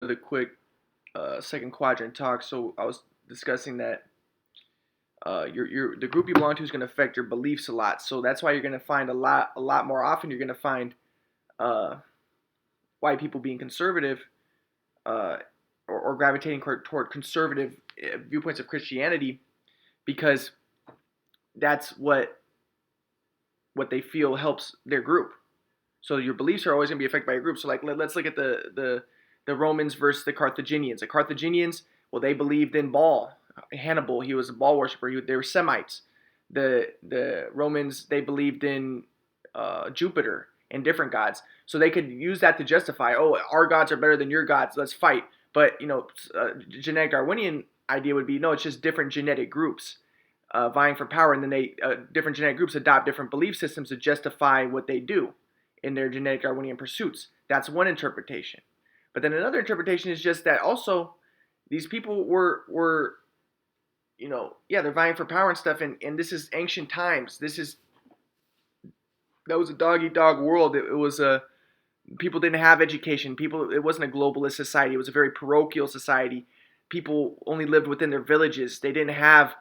The quick second quadrant talk. So I was discussing that the group you belong to is going to affect your beliefs a lot. So that's why you're going to find a lot more often you're going to find uh, white people being conservative uh, or gravitating toward conservative viewpoints of Christianity because that's what they feel helps their group. So your beliefs are always going to be affected by your group. So like let's look at the Romans versus the Carthaginians. The Carthaginians, well, they believed in Baal. Hannibal, he was a Baal worshiper. They were Semites. The Romans, they believed in Jupiter and different gods. So they could use that to justify, oh, our gods are better than your gods. Let's fight. But genetic Darwinian idea would be no, it's just different genetic groups vying for power, and then different genetic groups adopt different belief systems to justify what they do in their genetic Darwinian pursuits. That's one interpretation. But then another interpretation is just that also these people were yeah, they're vying for power and stuff, and this is ancient times. That was a dog eat dog world. It was a people didn't have education. It wasn't a globalist society. It was a very parochial society. People only lived within their villages. They didn't have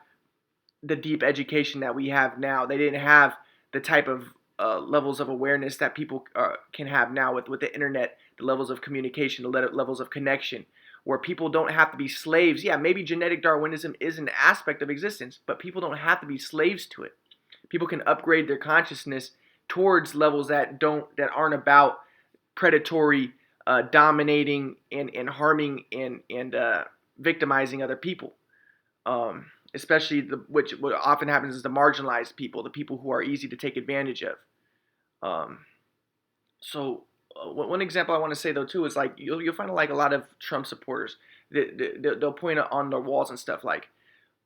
the deep education that we have now. They didn't have the type of levels of awareness that people can have now with the internet, the levels of communication, the levels of connection, where people don't have to be slaves. Yeah, maybe genetic Darwinism is an aspect of existence, but people don't have to be slaves to it. People can upgrade their consciousness towards levels that aren't about predatory, dominating and harming and victimizing other people. Especially what often happens is the marginalized people, the people who are easy to take advantage of. Um, so one example I want to say though too is like you'll find like a lot of Trump supporters. They'll point on their walls and stuff like,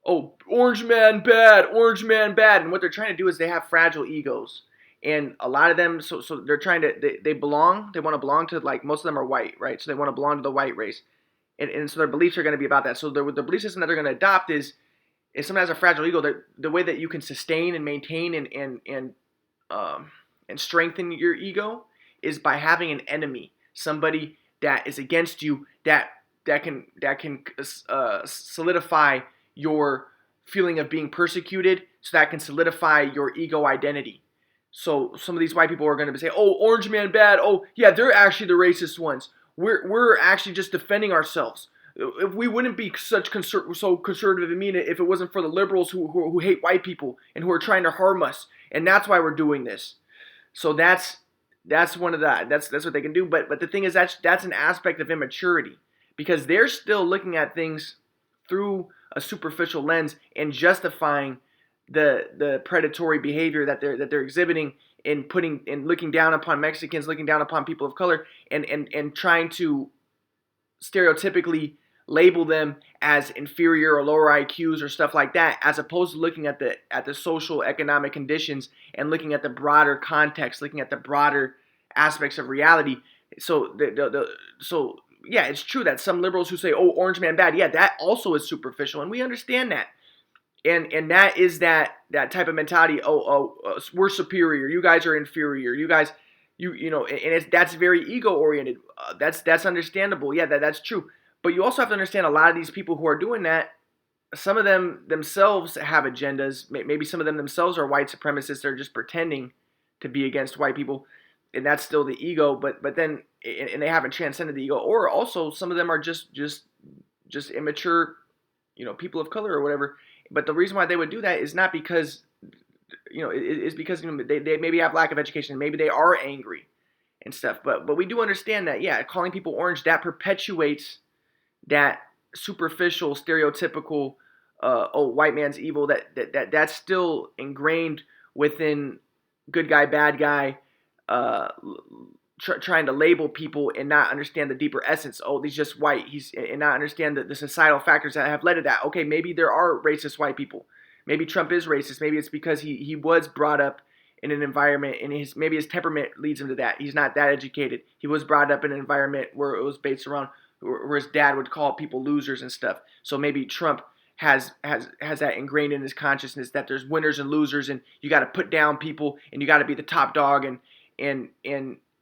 "Oh, Orange Man bad," and what they're trying to do is they have fragile egos, and a lot of them so they're trying to they belong. They want to belong to like most of them are white, right? So they want to belong to the white race, and so their beliefs are going to be about that. So the belief system that they're going to adopt is if someone has a fragile ego, the way that you can sustain and maintain and strengthen your ego is by having an enemy, somebody that is against you, that can solidify your feeling of being persecuted, so that can solidify your ego identity. So some of these white people are going to say, "Oh, Orange Man bad. Oh, yeah, they're actually the racist ones. We're actually just defending ourselves. If we wouldn't be so conservative and mean it if it wasn't for the liberals who hate white people and who are trying to harm us, and that's why we're doing this." So that's one of the that's what they can do. But the thing is that's an aspect of immaturity because they're still looking at things through a superficial lens and justifying the predatory behavior that they're exhibiting in putting and looking down upon Mexicans, looking down upon people of color, and trying to stereotypically label them as inferior or lower IQs or stuff like that, as opposed to looking at the social economic conditions and looking at the broader context, looking at the broader aspects of reality. So so yeah, it's true that some liberals who say, "Oh, Orange Man bad," yeah, that also is superficial, and we understand that. And that is that type of mentality. We're superior. You guys are inferior. You guys, and that's very ego oriented. That's understandable. Yeah, that's true. But you also have to understand a lot of these people who are doing that. Some of them themselves have agendas. Maybe some of them themselves are white supremacists. They're just pretending to be against white people, and that's still the ego. But then and they haven't transcended the ego. Or also some of them are just immature, people of color or whatever. But the reason why they would do that is not because is because they maybe have lack of education, maybe they are angry and stuff. But we do understand that, yeah, calling people orange, that perpetuates that superficial, stereotypical, oh, white man's evil. That's still ingrained within good guy, bad guy, uh, trying to label people and not understand the deeper essence. Oh, he's just white. And not understand the societal factors that have led to that. Okay, maybe there are racist white people. Maybe Trump is racist. Maybe it's because he was brought up in an environment and maybe his temperament leads him to that. He's not that educated. He was brought up in an environment where it was based around where his dad would call people losers and stuff. So maybe Trump has that ingrained in his consciousness that there's winners and losers, and you got to put down people and you got to be the top dog, and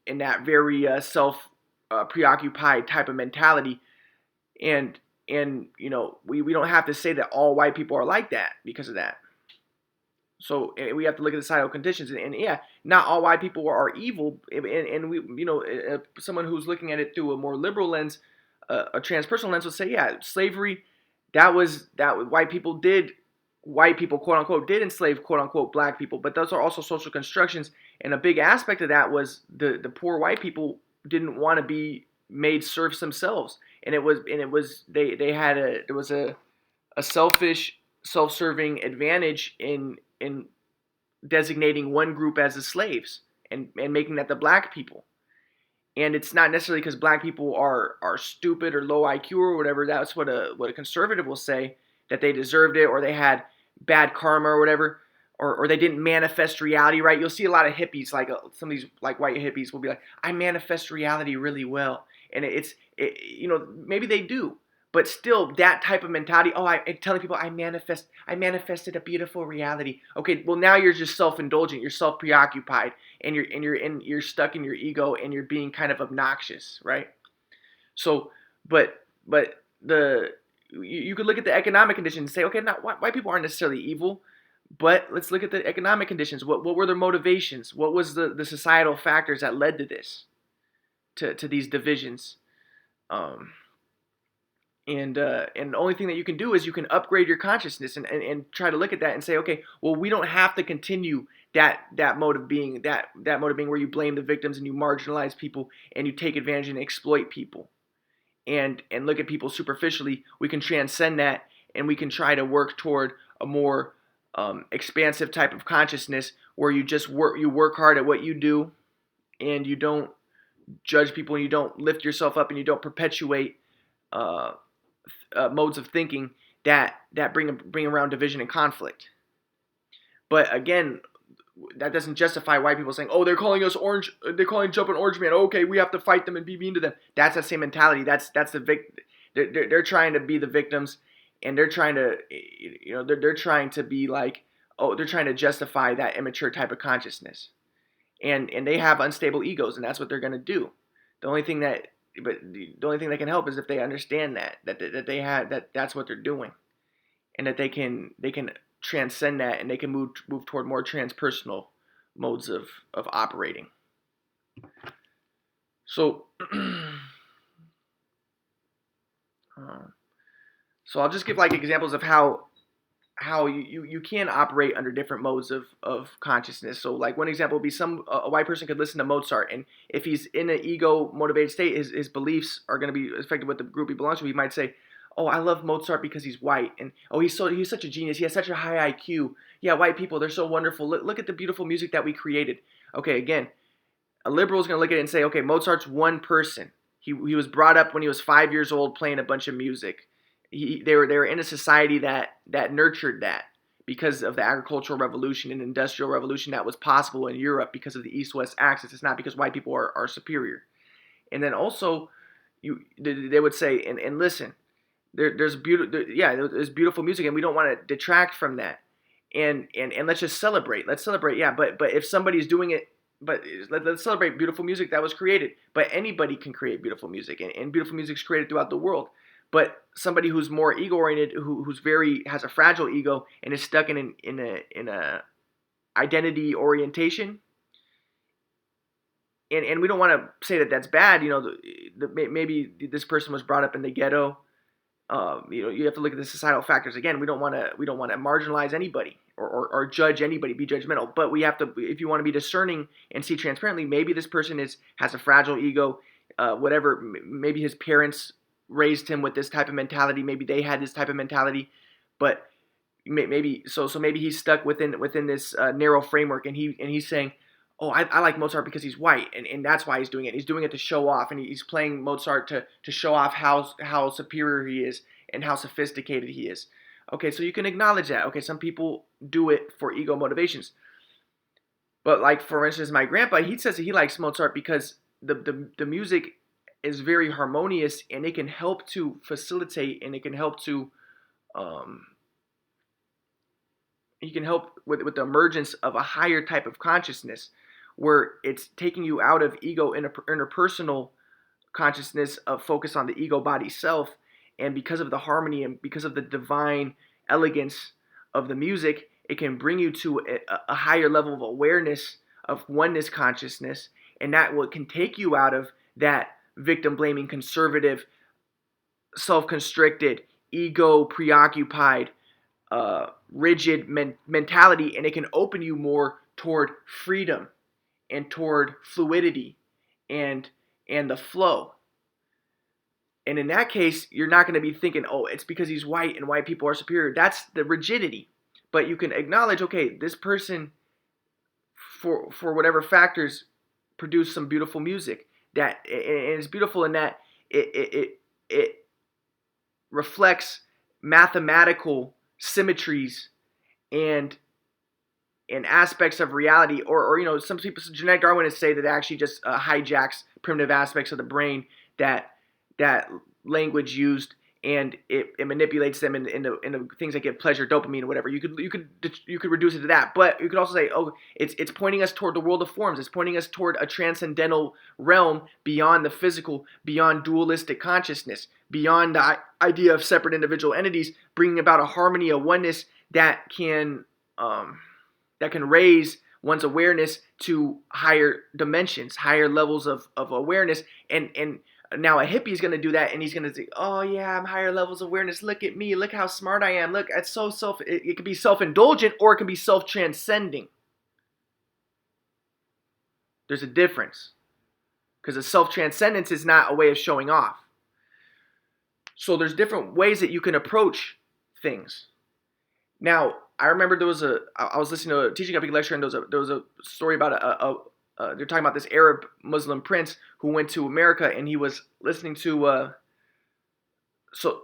that very preoccupied type of mentality. And we don't have to say that all white people are like that because of that. So we have to look at the societal conditions, and yeah, not all white people are evil, and we, someone who's looking at it through a more liberal lens, a transpersonal lens, will say, yeah, slavery, that white people quote unquote did enslave quote unquote black people, but those are also social constructions, and a big aspect of that was the poor white people didn't want to be made serfs themselves, and it was they had there was a selfish, self-serving advantage in designating one group as the slaves and making that the black people. And it's not necessarily because black people are stupid or low IQ or whatever. That's what a conservative will say, that they deserved it or they had bad karma or whatever, or they didn't manifest reality right. You'll see a lot of hippies, like some of these like white hippies will be like, I manifest reality really well, and maybe they do, but still that type of mentality. Oh, I'm telling people I manifested a beautiful reality. Okay, well now you're just self-indulgent, you're self-preoccupied, and you're stuck in your ego, and you're being kind of obnoxious, right? So, but you could look at the economic conditions and say, okay, now white people aren't necessarily evil, but let's look at the economic conditions. What were their motivations? What was the societal factors that led to this, to these divisions? Um, and the only thing that you can do is you can upgrade your consciousness and try to look at that and say, okay, well, we don't have to continue that mode of being, that mode of being where you blame the victims and you marginalize people and you take advantage and exploit people and look at people superficially. We can transcend that, and we can try to work toward a more expansive type of consciousness where you work hard at what you do, and you don't judge people, and you don't lift yourself up, and you don't perpetuate uh, modes of thinking that bring around division and conflict. But again, that doesn't justify white people saying, "Oh, they're calling us orange. They're calling Jumpin' Orange Man. Okay, we have to fight them and be mean to them." That's the same mentality. That's the they're trying to be the victims, and they're trying to they're trying to be like, oh, they're trying to justify that immature type of consciousness, and they have unstable egos, and that's what they're gonna do. The only thing that the only thing that can help is if they understand that's what they're doing, and that they can transcend that, and they can move toward more transpersonal modes of operating. So so I'll just give like examples of how you can operate under different modes of consciousness. So like one example would be a white person could listen to Mozart, and if he's in an ego motivated state, his beliefs are going to be affected with the group he belongs to. He might say, oh, I love Mozart because he's white, and oh, he's such a genius. He has such a high IQ. Yeah, white people, they're so wonderful. Look at the beautiful music that we created. Okay, again, a liberal is going to look at it and say, okay, Mozart's one person. He was brought up when he was 5 years old playing a bunch of music. They were in a society that nurtured that because of the agricultural revolution and industrial revolution that was possible in Europe because of the East-West axis. It's not because white people are superior. And then also, they would say, and listen, there's beautiful music, and we don't want to detract from that. And let's just celebrate. Let's celebrate, yeah. But if somebody's doing it, but let's celebrate beautiful music that was created. But anybody can create beautiful music, and beautiful music is created throughout the world. But somebody who's more ego oriented, who's has a fragile ego and is stuck in a identity orientation, and we don't want to say that that's bad. Maybe this person was brought up in the ghetto. You have to look at the societal factors. Again, we don't want to marginalize anybody or judge anybody, be judgmental. But we have to, if you want to be discerning and see transparently, maybe this person has a fragile ego, whatever. Maybe his parents raised him with this type of mentality. Maybe they had this type of mentality, but maybe maybe he's stuck within this narrow framework, and he's saying, oh, I like Mozart because he's white, and that's why he's doing it. He's doing it to show off, and he's playing Mozart to show off how superior he is and how sophisticated he is. Okay, so you can acknowledge that. Okay, some people do it for ego motivations. But like, for instance, my grandpa, he says that he likes Mozart because the music is very harmonious, and it can help to facilitate, and it can help to he can help with the emergence of a higher type of consciousness, where it's taking you out of ego interpersonal consciousness of focus on the ego, body, self, and because of the harmony and because of the divine elegance of the music, it can bring you to a higher level of awareness of oneness consciousness, and that can take you out of that victim blaming, conservative, self-constricted, ego preoccupied, rigid mentality, and it can open you more toward freedom and toward fluidity and the flow. And in that case, you're not going to be thinking, oh, it's because he's white and white people are superior. That's the rigidity. But you can acknowledge, okay, this person, for whatever factors, produced some beautiful music. That and it's beautiful in that it reflects mathematical symmetries and aspects of reality, or some people, genetic Darwinists say that it actually just hijacks primitive aspects of the brain that language used, and it manipulates them into things that give pleasure, dopamine, or whatever. You could reduce it to that, but you could also say, oh, it's pointing us toward the world of forms. It's pointing us toward a transcendental realm beyond the physical, beyond dualistic consciousness, beyond the idea of separate individual entities, bringing about a harmony, a oneness that can raise one's awareness to higher dimensions, higher levels of awareness, and now a hippie is going to do that, and he's going to say, oh yeah, I'm higher levels of awareness, look at me, look how smart I am, look, it's so it can be self-indulgent, or it can be self-transcending. There's a difference, because a self-transcendence is not a way of showing off. So there's different ways that you can approach things. Now, I remember I was listening to a teaching epic lecture, and there was a story about they're talking about this Arab Muslim prince who went to America, and he was listening to so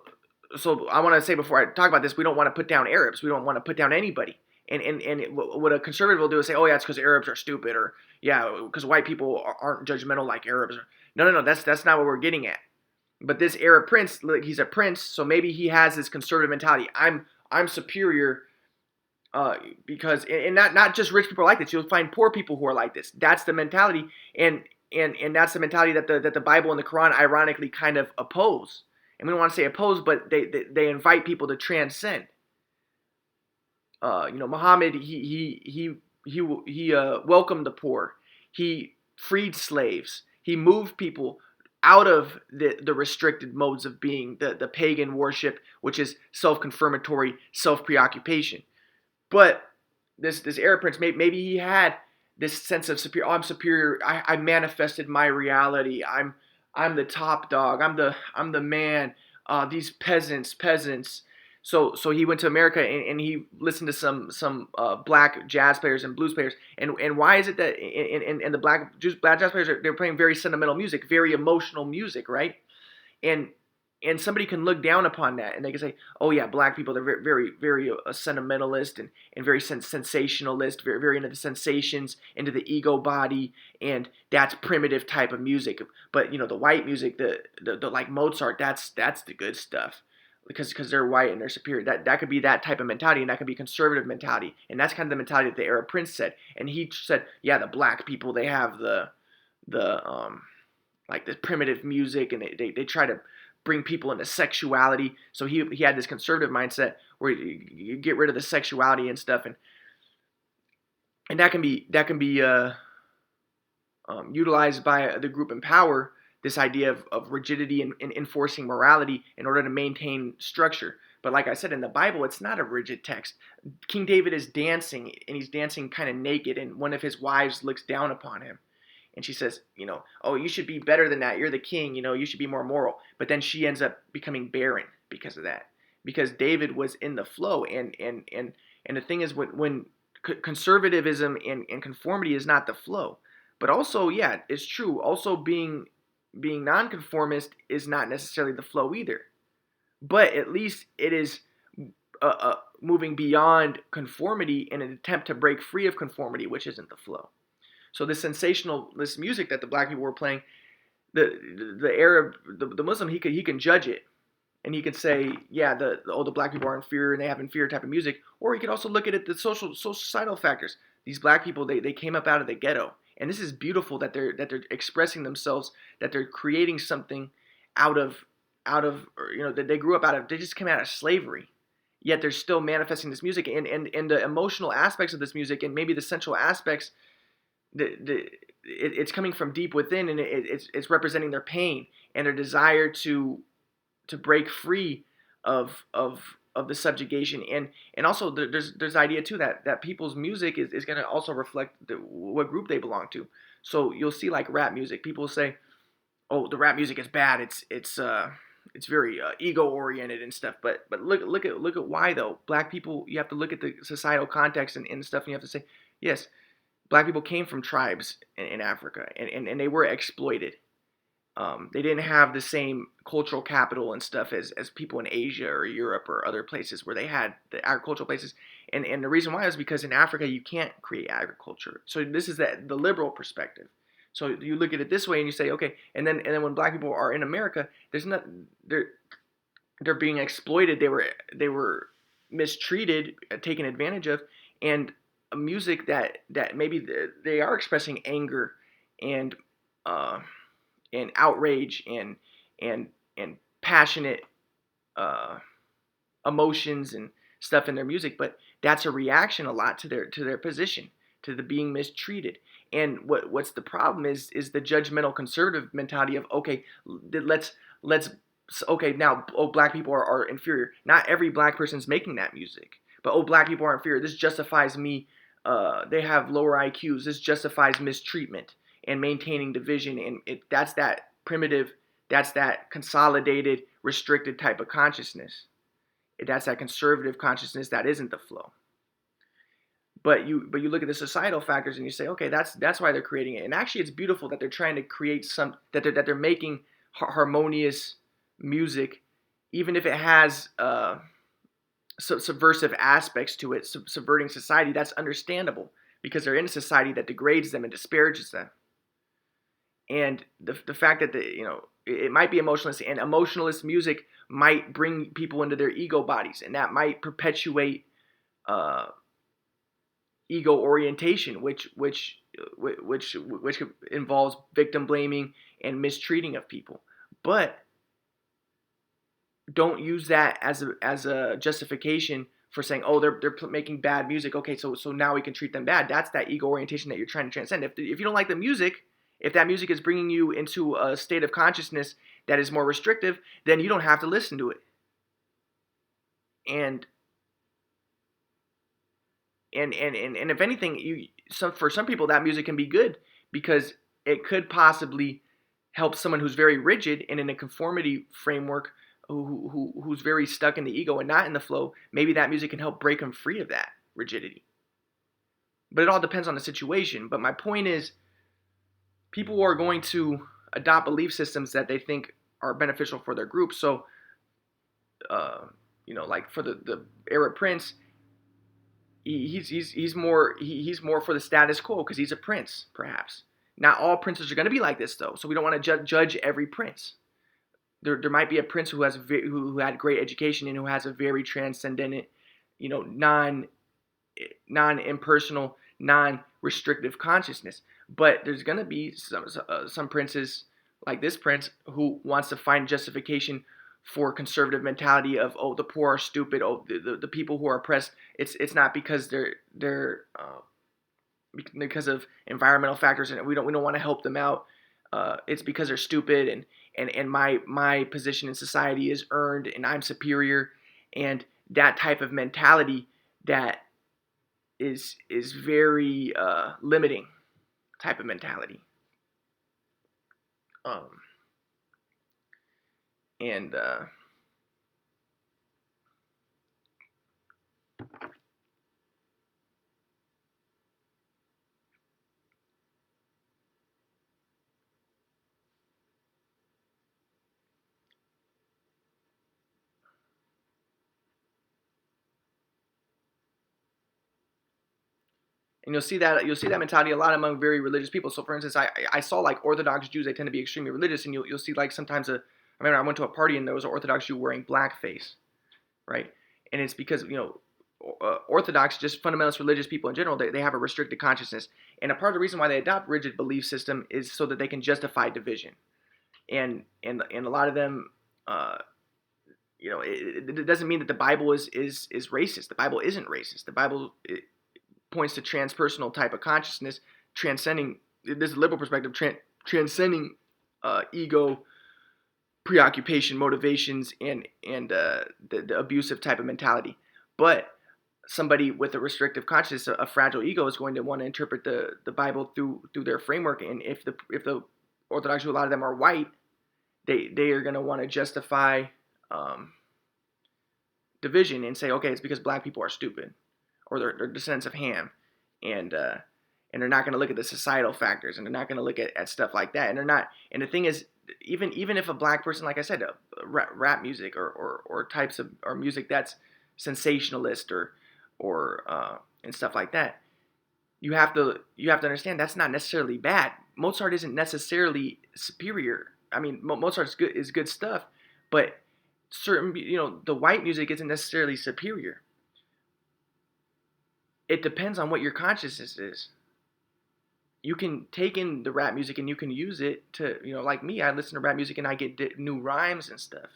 I want to say, before I talk about this, we don't want to put down Arabs. We don't want to put down anybody. What a conservative will do is say, oh yeah, it's because Arabs are stupid, or yeah, because white people aren't judgmental like Arabs. No, that's not what we're getting at. But this Arab prince, he's a prince, so maybe he has this conservative mentality. I'm superior. Because not just rich people are like this. You'll find poor people who are like this. That's the mentality, and that's the mentality that the Bible and the Quran ironically kind of oppose. And we don't want to say oppose, but they invite people to transcend. Muhammad, he welcomed the poor. He freed slaves. He moved people out of the restricted modes of being, the pagan worship, which is self-confirmatory, self-preoccupation. But this Arab prince, maybe he had this sense of superior. Oh, I'm superior. I manifested my reality. I'm the top dog. I'm the man. These peasants. So he went to America, and he listened to some black jazz players and blues players. And why is it that and the black jazz players they're playing very sentimental music, very emotional music, right? And somebody can look down upon that, and they can say, oh yeah, black people, they're very, very sentimentalist and very sensationalist, very, very into the sensations, into the ego body, and that's primitive type of music. But the white music, the like Mozart, that's the good stuff, because they're white and they're superior. That could be that type of mentality, and that could be conservative mentality, and that's kind of the mentality that the Arab prince said. And he said, yeah, the black people, they have the like the primitive music, and they try to bring people into sexuality. So he had this conservative mindset where you get rid of the sexuality and stuff, and that can be utilized by the group in power. This idea of rigidity and enforcing morality in order to maintain structure. But like I said, in the Bible, it's not a rigid text. King David is dancing, and he's dancing kind of naked, and one of his wives looks down upon him. And she says, oh, you should be better than that. You're the king, you should be more moral. But then she ends up becoming barren because of that. Because David was in the flow. And the thing is, when conservatism and conformity is not the flow. But also, yeah, it's true. Also being nonconformist is not necessarily the flow either. But at least it is moving beyond conformity in an attempt to break free of conformity, which isn't the flow. So this sensationalist music that the black people were playing, the Arab, the Muslim, he can judge it, and he could say, yeah, the black people are inferior and they have inferior type of music. Or he could also look at it, the societal factors. These black people, they came up out of the ghetto, And this is beautiful that they're expressing themselves, that they're creating something out of that they grew up out of. They just came out of slavery, yet they're still manifesting this music, and the emotional aspects of this music, and maybe the central aspects, it's coming from deep within, and it's representing their pain and their desire to break free of the subjugation, and also there's the idea too that people's music is going to also reflect what group they belong to. So you'll see like rap music, people say, oh, the rap music is bad, it's very ego oriented and stuff, but look at why though. Black people, you have to look at the societal context and stuff, and you have to say, yes, black people came from tribes in Africa, and they were exploited. They didn't have the same cultural capital and stuff as people in Asia or Europe or other places where they had the agricultural places. And the reason why is because in Africa you can't create agriculture. So this is the liberal perspective. So you look at it this way and you say, okay, and then when black people are in America, there's not they're being exploited. They were mistreated, taken advantage of, and a music that maybe they are expressing anger and uh, and outrage and passionate uh, emotions and stuff in their music, but that's a reaction a lot to their position, to the being mistreated. And what's the problem is the judgmental conservative mentality of, okay, let's okay, now, oh, black people are inferior. Not every black person's making that music, but oh, black people are inferior, this justifies me, they have lower IQs, this justifies mistreatment and maintaining division. And that's that primitive, that's that consolidated, restricted type of consciousness. That's that conservative consciousness that isn't the flow. But you look at the societal factors and you say, okay, that's why they're creating it. And actually, it's beautiful that they're trying to create that they're making harmonious music, even if it has subversive aspects to it, subverting society. That's understandable because they're in a society that degrades them and disparages them. And the fact that it might be emotionless, and emotionless music might bring people into their ego bodies, and that might perpetuate ego orientation, which involves victim blaming and mistreating of people. But don't use that as a justification for saying, oh, they're making bad music. Okay, so now we can treat them bad. That's that ego orientation that you're trying to transcend. If you don't like the music, if that music is bringing you into a state of consciousness that is more restrictive, then you don't have to listen to it. And if anything, for some people that music can be good because it could possibly help someone who's very rigid and in a conformity framework, who's very stuck in the ego and not in the flow. Maybe that music can help break them free of that rigidity. But it all depends on the situation. But my point is, people are going to adopt belief systems that they think are beneficial for their group. So, like for the Arab prince, he's more for the status quo because he's a prince, perhaps. Not all princes are going to be like this, though. So we don't want to judge every prince. There might be a prince who who had great education and who has a very transcendent, non-impersonal, non-restrictive consciousness. But there's going to be some princes like this prince who wants to find justification for conservative mentality of, oh, the poor are stupid, oh, the people who are oppressed, it's not because they're because of environmental factors and we don't want to help them out. It's because they're stupid and my position in society is earned and I'm superior, and that type of mentality that is very limiting type of mentality. And you'll see that mentality a lot among very religious people. So, for instance, I saw like Orthodox Jews. They tend to be extremely religious, and you'll see like sometimes I remember I went to a party and there was an Orthodox Jew wearing blackface, right? And it's because Orthodox, just fundamentalist religious people in general, they have a restricted consciousness, and a part of the reason why they adopt rigid belief system is so that they can justify division, and a lot of them, it doesn't mean that the Bible is racist. The Bible isn't racist. The Bible points to transpersonal type of consciousness, transcending. This is a liberal perspective, transcending ego, preoccupation, motivations, and the abusive type of mentality. But somebody with a restrictive consciousness, a fragile ego, is going to want to interpret the Bible through their framework. And if the Orthodox, who a lot of them are white, they are going to want to justify division and say, okay, it's because black people are stupid, or they're descendants of Ham, and they're not going to look at the societal factors, and they're not going to look at stuff like that. And they're not. And the thing is, even if a black person, like I said, rap music or types of or music that's sensationalist or and stuff like that, you have to understand that's not necessarily bad. Mozart isn't necessarily superior. I mean, Mozart is good stuff, but certain, the white music isn't necessarily superior. It depends on what your consciousness is. You can take in the rap music and you can use it to, like me, I listen to rap music and I get new rhymes and stuff.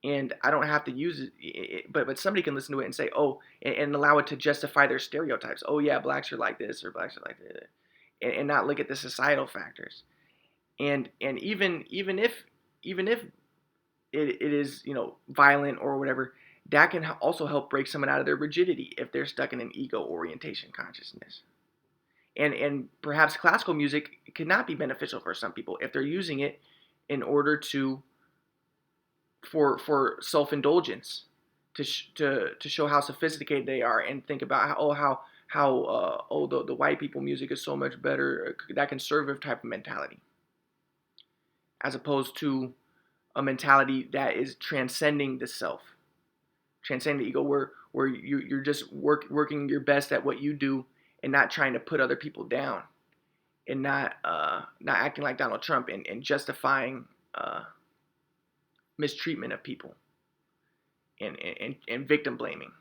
And I don't have to use it, but somebody can listen to it and say, oh, and allow it to justify their stereotypes. Oh yeah, blacks are like this or blacks are like that, and not look at the societal factors. And even if it is violent or whatever, that can also help break someone out of their rigidity if they're stuck in an ego orientation consciousness. And perhaps classical music could not be beneficial for some people if they're using it in order for self-indulgence, to show how sophisticated they are, and think about how the white people music is so much better, that conservative type of mentality, as opposed to a mentality that is transcending the self, transcending the ego, where you're just working your best at what you do and not trying to put other people down, and not acting like Donald Trump and justifying mistreatment of people and victim blaming.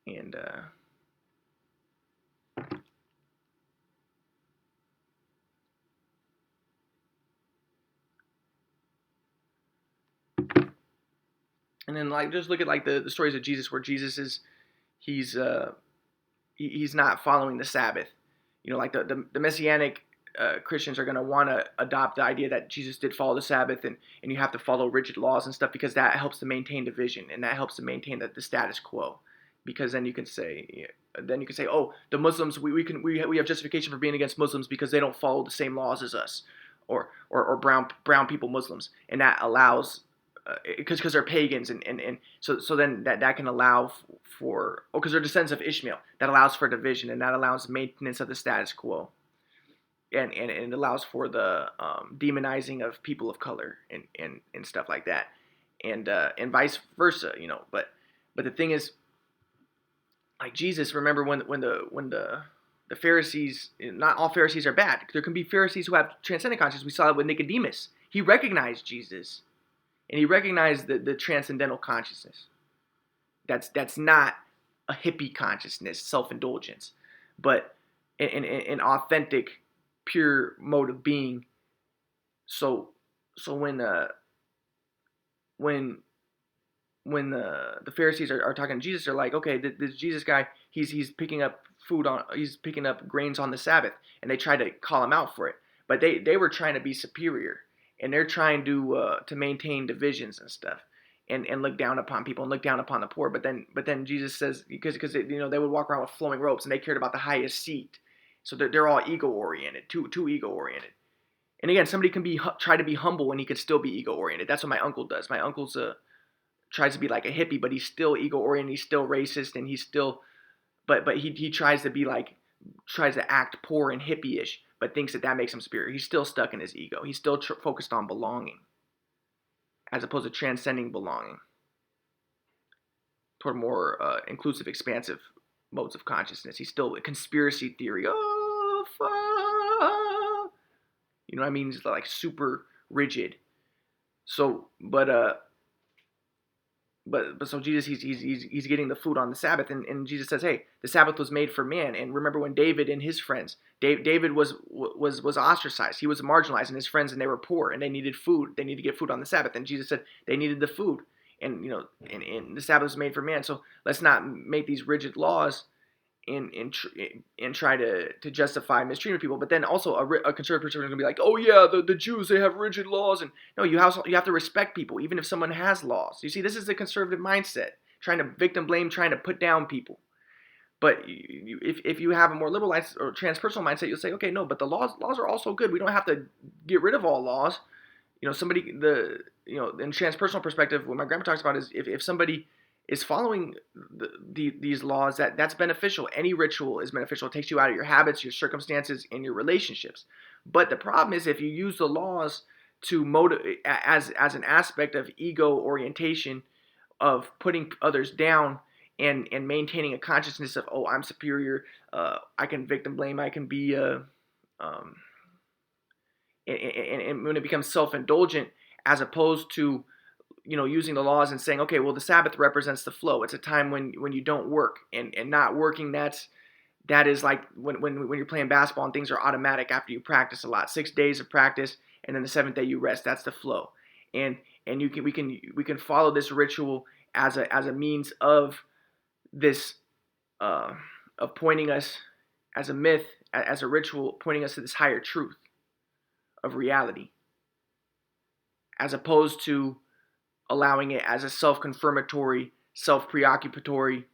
And then just look at the stories of Jesus, where Jesus is he's not following the Sabbath. Like the Messianic Christians are going to want to adopt the idea that Jesus did follow the Sabbath, and you have to follow rigid laws and stuff, because that helps to maintain division, and that helps to maintain the status quo. Because then you can say, oh, the Muslims, we have justification for being against Muslims because they don't follow the same laws as us, or brown people Muslims, and that allows, because they're pagans, and so then that can allow for, because they're descendants of Ishmael, that allows for division, and that allows maintenance of the status quo, and it allows for the demonizing of people of color and stuff like that, and vice versa, but the thing is, like Jesus, remember when the Pharisees, not all Pharisees are bad. There can be Pharisees who have transcendent consciousness. We saw that with Nicodemus. He recognized Jesus, and he recognized the transcendental consciousness. That's not a hippie consciousness, self-indulgence, but an authentic, pure mode of being. So when the Pharisees are talking to Jesus, they're like, okay, this Jesus guy, he's picking up he's picking up grains on the Sabbath, and they try to call him out for it, but they were trying to be superior, and they're trying to maintain divisions and stuff, and look down upon people and look down upon the poor. But then Jesus says, because they would walk around with flowing robes, and they cared about the highest seat, so they're all ego oriented, too ego oriented. And again, somebody can try to be humble and he could still be ego oriented. That's what my uncle does. My uncle's tries to be like a hippie, but he's still ego oriented. He's still racist, and he's still, but he tries to act poor and hippie-ish, but thinks that makes him superior. He's still stuck in his ego. He's still focused on belonging, as opposed to transcending belonging toward more inclusive, expansive modes of consciousness. He's still a conspiracy theory. Oh, fuck. You know what I mean? He's like super rigid. So, but but so Jesus, he's getting the food on the Sabbath, and Jesus says, hey, the Sabbath was made for man. And remember when David and his friends, David was ostracized, he was marginalized, and his friends, and they were poor, and they needed food, they needed to get food on the Sabbath, and Jesus said they needed the food, and and the Sabbath was made for man. So let's not make these rigid laws and try to justify mistreating people. But then also a conservative person is going to be like, oh yeah, the Jews, they have rigid laws. And no, you have to respect people even if someone has laws. You see, this is the conservative mindset, trying to victim blame, trying to put down people. But if you have a more liberal or transpersonal mindset, you'll say, okay, no, but the laws are also good. We don't have to get rid of all laws. In transpersonal perspective, what my grandpa talks about is if somebody is following these laws, that's beneficial. Any ritual is beneficial. It takes you out of your habits, your circumstances, and your relationships. But the problem is if you use the laws to motivate as an aspect of ego orientation, of putting others down, and maintaining a consciousness of, oh, I'm superior, I can victim blame, I can be and when it becomes self-indulgent, as opposed to using the laws and saying, okay, well, the Sabbath represents the flow. It's a time when you don't work, and not working, that is like when you're playing basketball and things are automatic after you practice a lot. 6 days of practice, and then the seventh day you rest. That's the flow. And we can follow this ritual as a means of this of pointing us, as a myth, as a ritual, pointing us to this higher truth of reality, as opposed to allowing it as a self-confirmatory, self-preoccupatory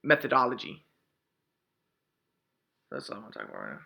methodology. That's all I want to talk about right now.